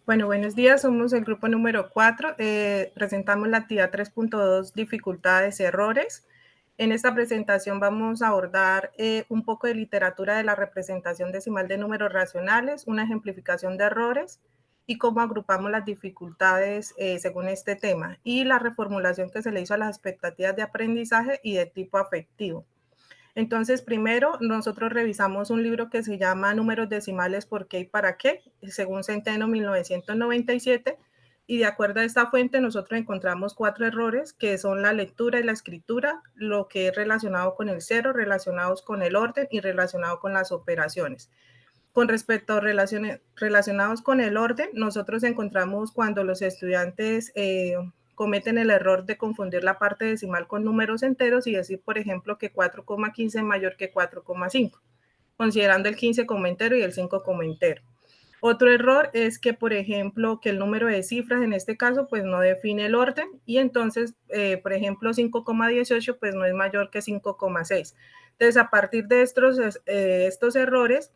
Bueno, buenos días, somos el grupo número 4. Presentamos la actividad 3.2, dificultades y errores. En esta presentación vamos a abordar un poco de literatura de la representación decimal de números racionales, una ejemplificación de errores y cómo agrupamos las dificultades según este tema, y la reformulación que se le hizo a las expectativas de aprendizaje y de tipo afectivo. Entonces, primero, nosotros revisamos un libro que se llama Números decimales, ¿por qué y para qué?, según Centeno, 1997, y de acuerdo a esta fuente nosotros encontramos 4 errores, que son la lectura y la escritura, lo que es relacionado con el cero, relacionados con el orden y relacionado con las operaciones. Con respecto a relacionados con el orden, nosotros encontramos cuando los estudiantes cometen el error de confundir la parte decimal con números enteros y decir, por ejemplo, que 4,15 es mayor que 4,5, considerando el 15 como entero y el 5 como entero. Otro error es que, por ejemplo, que el número de cifras en este caso pues no define el orden y entonces, por ejemplo, 5,18 pues no es mayor que 5,6. Entonces, a partir de estos errores,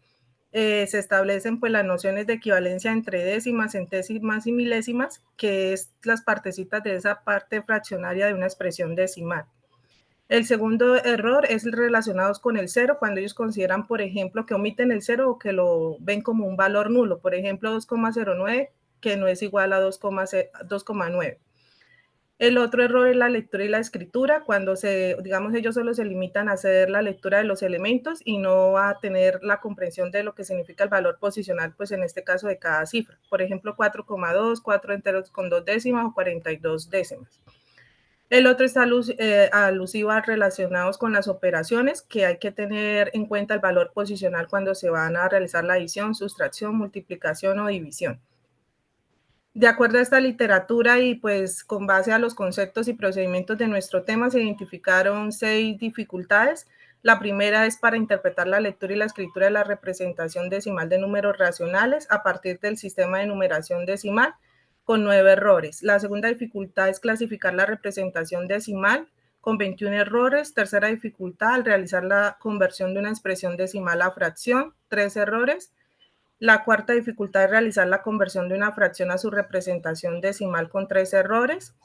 se establecen pues las nociones de equivalencia entre décimas, centésimas y milésimas, que es las partecitas de esa parte fraccionaria de una expresión decimal. El segundo error es relacionados con el cero, cuando ellos consideran, por ejemplo, que omiten el cero o que lo ven como un valor nulo. Por ejemplo, 2,09, que no es igual a 2,9. El otro error es la lectura y la escritura, cuando digamos, ellos solo se limitan a hacer la lectura de los elementos y no a tener la comprensión de lo que significa el valor posicional, pues en este caso de cada cifra. Por ejemplo, 4,2, 4 enteros con 2 décimas o 42 décimas. El otro está alusivo a relacionados con las operaciones, que hay que tener en cuenta el valor posicional cuando se van a realizar la adición, sustracción, multiplicación o división. De acuerdo a esta literatura y pues con base a los conceptos y procedimientos de nuestro tema, se identificaron 6 dificultades. La primera es para interpretar la lectura y la escritura de la representación decimal de números racionales a partir del sistema de numeración decimal, con 9 errores. La segunda dificultad es clasificar la representación decimal, con 21 errores. Tercera dificultad, al realizar la conversión de una expresión decimal a fracción, 3 errores. La cuarta dificultad es realizar la conversión de una fracción a su representación decimal, con 3 errores.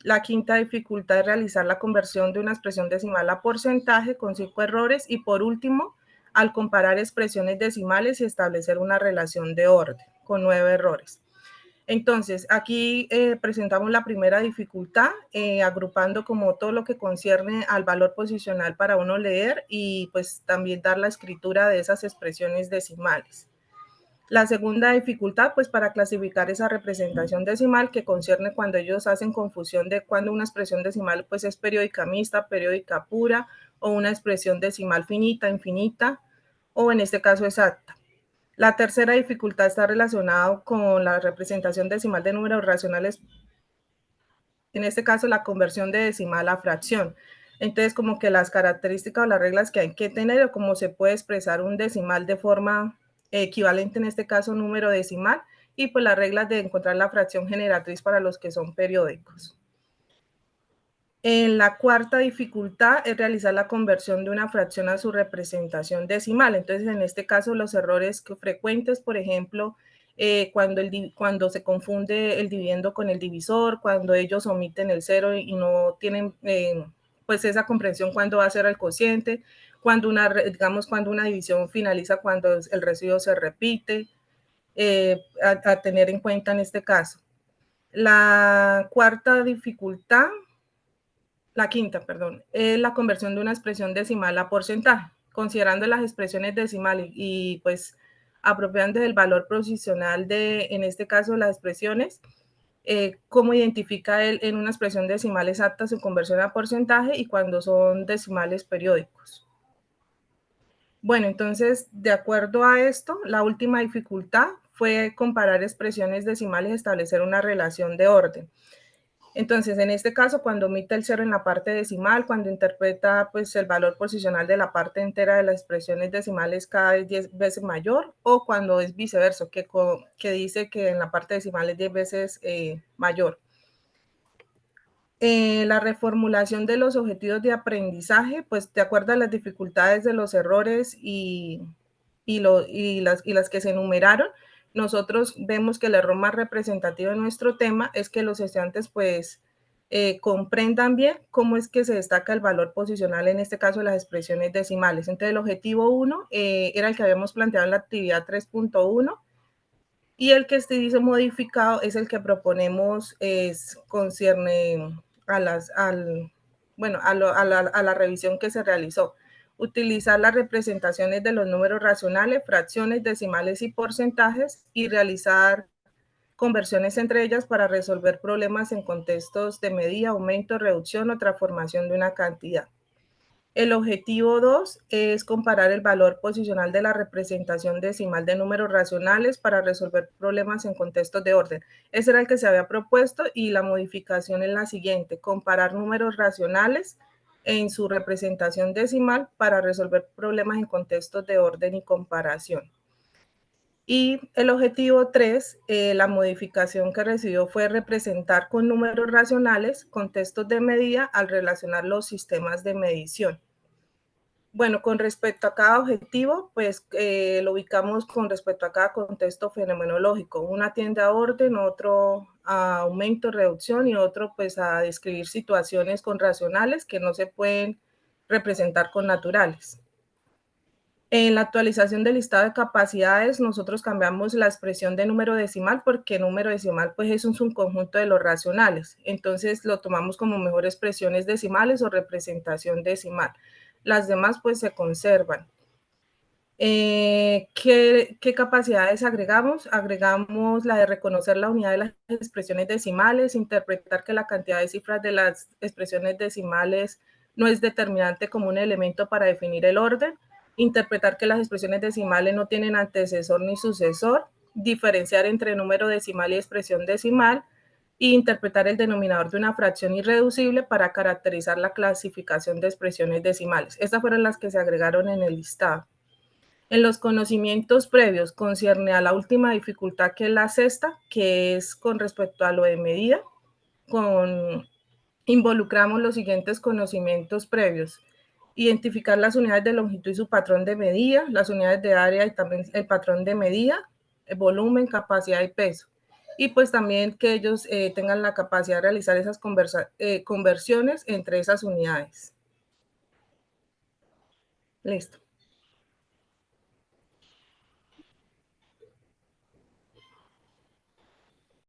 La quinta dificultad es realizar la conversión de una expresión decimal a porcentaje, con 5 errores. Y por último, al comparar expresiones decimales y establecer una relación de orden, con 9 errores. Entonces, aquí presentamos la primera dificultad, agrupando como todo lo que concierne al valor posicional para uno leer y pues también dar la escritura de esas expresiones decimales. La segunda dificultad, pues para clasificar esa representación decimal, que concierne cuando ellos hacen confusión de cuando una expresión decimal pues es periódica mixta, periódica pura, o una expresión decimal finita, infinita, o en este caso exacta. La tercera dificultad está relacionada con la representación decimal de números racionales, en este caso la conversión de decimal a fracción. Entonces, como que las características o las reglas que hay que tener, o cómo se puede expresar un decimal de forma equivalente, en este caso número decimal, y pues las reglas de encontrar la fracción generatriz para los que son periódicos. En la cuarta dificultad es realizar la conversión de una fracción a su representación decimal. Entonces, en este caso, los errores frecuentes, por ejemplo, cuando se confunde el dividendo con el divisor, cuando ellos omiten el cero y no tienen pues esa comprensión cuando va a ser el cociente, cuando cuando una división finaliza cuando el residuo se repite, a tener en cuenta en este caso. La quinta, perdón, es la conversión de una expresión decimal a porcentaje, considerando las expresiones decimales y pues apropiando del valor posicional de, en este caso, las expresiones, cómo identifica él en una expresión decimal exacta su conversión a porcentaje y cuando son decimales periódicos. Bueno, entonces, de acuerdo a esto, la última dificultad fue comparar expresiones decimales y establecer una relación de orden. Entonces, en este caso, cuando omite el cero en la parte decimal, cuando interpreta pues el valor posicional de la parte entera de las expresiones decimales cada vez 10 veces mayor, o cuando es viceversa, que dice que en la parte decimal es 10 veces mayor. La reformulación de los objetivos de aprendizaje, pues de acuerdo a las dificultades de los errores y las que se enumeraron, nosotros vemos que el error más representativo de nuestro tema es que los estudiantes pues comprendan bien cómo es que se destaca el valor posicional, en este caso las expresiones decimales. Entonces el objetivo 1 era el que habíamos planteado en la actividad 3.1 y el que se dice modificado es el que proponemos, concierne a la revisión que se realizó. Utilizar las representaciones de los números racionales, fracciones, decimales y porcentajes y realizar conversiones entre ellas para resolver problemas en contextos de medida, aumento, reducción o transformación de una cantidad. El objetivo 2 es comparar el valor posicional de la representación decimal de números racionales para resolver problemas en contextos de orden. Ese era el que se había propuesto y la modificación es la siguiente: comparar números racionales en su representación decimal para resolver problemas en contextos de orden y comparación. Y el objetivo 3, la modificación que recibió fue representar con números racionales contextos de medida al relacionar los sistemas de medición. Bueno, con respecto a cada objetivo, pues lo ubicamos con respecto a cada contexto fenomenológico. Uno atiende a orden, otro a aumento, reducción y otro pues a describir situaciones con racionales que no se pueden representar con naturales. En la actualización del listado de capacidades, nosotros cambiamos la expresión de número decimal porque número decimal pues es un subconjunto de los racionales. Entonces lo tomamos como mejor expresiones decimales o representación decimal. Las demás pues se conservan. ¿Qué capacidades agregamos? Agregamos la de reconocer la unidad de las expresiones decimales, interpretar que la cantidad de cifras de las expresiones decimales no es determinante como un elemento para definir el orden, interpretar que las expresiones decimales no tienen antecesor ni sucesor, diferenciar entre número decimal y expresión decimal, e interpretar el denominador de una fracción irreducible para caracterizar la clasificación de expresiones decimales. Estas fueron las que se agregaron en el listado. En los conocimientos previos concierne a la última dificultad, que es la sexta, que es con respecto a lo de medida. Involucramos los siguientes conocimientos previos: identificar las unidades de longitud y su patrón de medida, las unidades de área y también el patrón de medida, el volumen, capacidad y peso. Y pues también que ellos tengan la capacidad de realizar esas conversiones entre esas unidades. Listo.